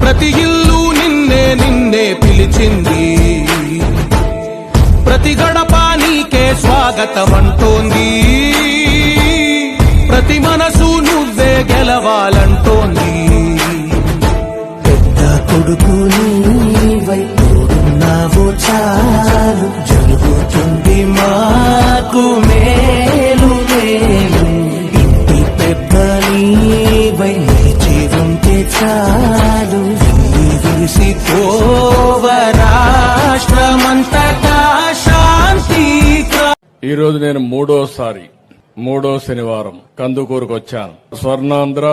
ప్రతి ఇల్లు నిన్నే నిన్నే పిలిచింది, ప్రతి గడప నీకే స్వాగతమంటోంది, ప్రతి మనసు నువ్వే గెలవాలంటోంది. పెద్ద కొడుకు నీవై తోడున్నావో చాలు, జరుగుతుంది మాకు మేలు మేలు. ఇంటి పెద్ద నీవై నిలిచి ఉంటే చాలు, విసిపోవ రాష్ట్రమంతటా శాంతి. ఈ రోజు నేను మూడో శనివారం కందుకూరుకు వచ్చాను. స్వర్ణాంధ్ర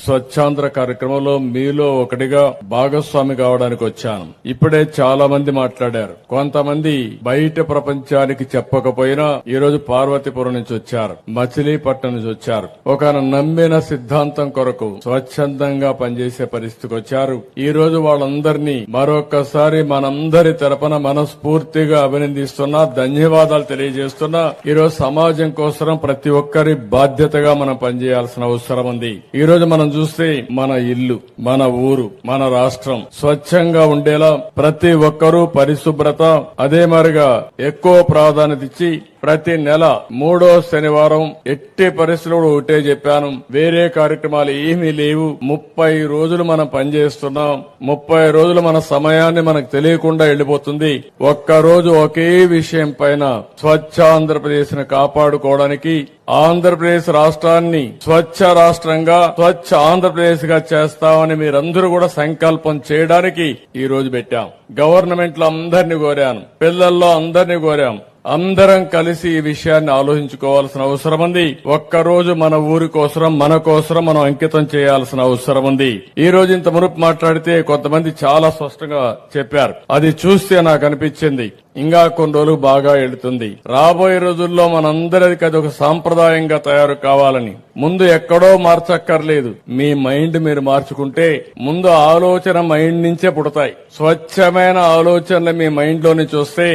స్వచ్ఛాంధ్ర కార్యక్రమంలో మీలో ఒకటిగా భాగస్వామి కావడానికి వచ్చాను. ఇప్పుడే చాలా మంది మాట్లాడారు. కొంతమంది బయట ప్రపంచానికి చెప్పకపోయినా ఈ రోజు పార్వతీపురం నుంచి వచ్చారు, మచిలీపట్నం నుంచి వచ్చారు. ఒక నమ్మిన సిద్ధాంతం కొరకు స్వచ్ఛందంగా పనిచేసే పరిస్థితికి వచ్చారు. ఈ రోజు వాళ్ళందరినీ మరొకసారి మనందరి తరపున మనస్ఫూర్తిగా అభినందిస్తున్నా, ధన్యవాదాలు తెలియజేస్తున్నా. ఈ రోజు సమాజం కోసం ప్రతి ఒక్కరి బాధ్యతగా మనం పనిచేయాల్సిన అవసరం ఉంది. ఈ రోజు మనం చూస్తే మన ఇల్లు, మన ఊరు, మన రాష్ట్రం స్వచ్ఛంగా ఉండేలా ప్రతి ఒక్కరూ పరిశుభ్రత అదే మరిగా ఎక్కువ ప్రాధాన్యత ఇచ్చి ప్రతి నెల మూడో శనివారం ఎట్టి పరిస్థితుల్లో ఒకటే చెప్పాను, వేరే కార్యక్రమాలు ఏమీ లేవు. 30 రోజులు మనం పనిచేస్తున్నాం. 30 రోజులు మన సమయాన్ని మనకు తెలియకుండా వెళ్లిపోతుంది. ఒక్కరోజు ఒకే విషయం పైన స్వచ్ఛ ఆంధ్రప్రదేశ్ ను కాపాడుకోవడానికి, ఆంధ్రప్రదేశ్ రాష్ట్రాన్ని స్వచ్ఛ రాష్ట్రంగా స్వచ్ఛ ఆంధ్రప్రదేశ్ గా చేస్తామని మీరందరూ కూడా సంకల్పం చేయడానికి ఈ రోజు పెట్టాం. గవర్నమెంట్ లో అందరినీ కోరాను, పిల్లల్లో అందరినీ కోరాం. అందరం కలిసి ఈ విషయాన్ని ఆలోచించుకోవాల్సిన అవసరం ఉంది. ఒక్కరోజు మన ఊరి కోసం, మన కోసం మనం అంకితం చేయాల్సిన అవసరం ఉంది. ఈ రోజు ఇంత మునుపు మాట్లాడితే కొంతమంది చాలా స్పష్టంగా చెప్పారు. అది చూస్తే నాకు అనిపించింది ఇంకా కొన్ని రోజులు బాగా వెళుతుంది. రాబోయే రోజుల్లో మనందరికీ అది ఒక సాంప్రదాయంగా తయారు కావాలని. ముందు ఎక్కడో మార్చక్కర్లేదు, మీ మైండ్ మీరు మార్చుకుంటే ముందు ఆలోచన మైండ్ నుంచే పుడతాయి. స్వచ్ఛమైన ఆలోచనలు మీ మైండ్ లో నుంచి వస్తే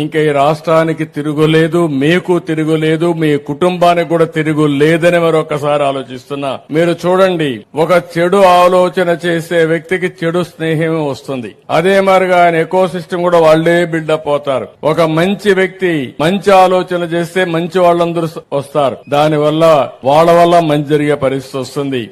ఇంకా ఈ రాష్ట్రానికి తిరుగులేదు, మీకు తిరుగులేదు, మీ కుటుంబానికి కూడా తిరుగులేదని మరొకసారి ఆలోచిస్తున్నా. మీరు చూడండి, ఒక చెడు ఆలోచన చేసే వ్యక్తికి చెడు స్నేహమే వస్తుంది. అదే మరిగా ఆయన ఎకో సిస్టమ్ కూడా వాళ్లే బిల్డప్ అవుతారు. ఒక మంచి వ్యక్తి మంచి ఆలోచన చేస్తే మంచి వాళ్ళందరూ వస్తారు. దానివల్ల వాళ్ళ వల్ల మంచి జరిగే పరిస్థితి వస్తుంది.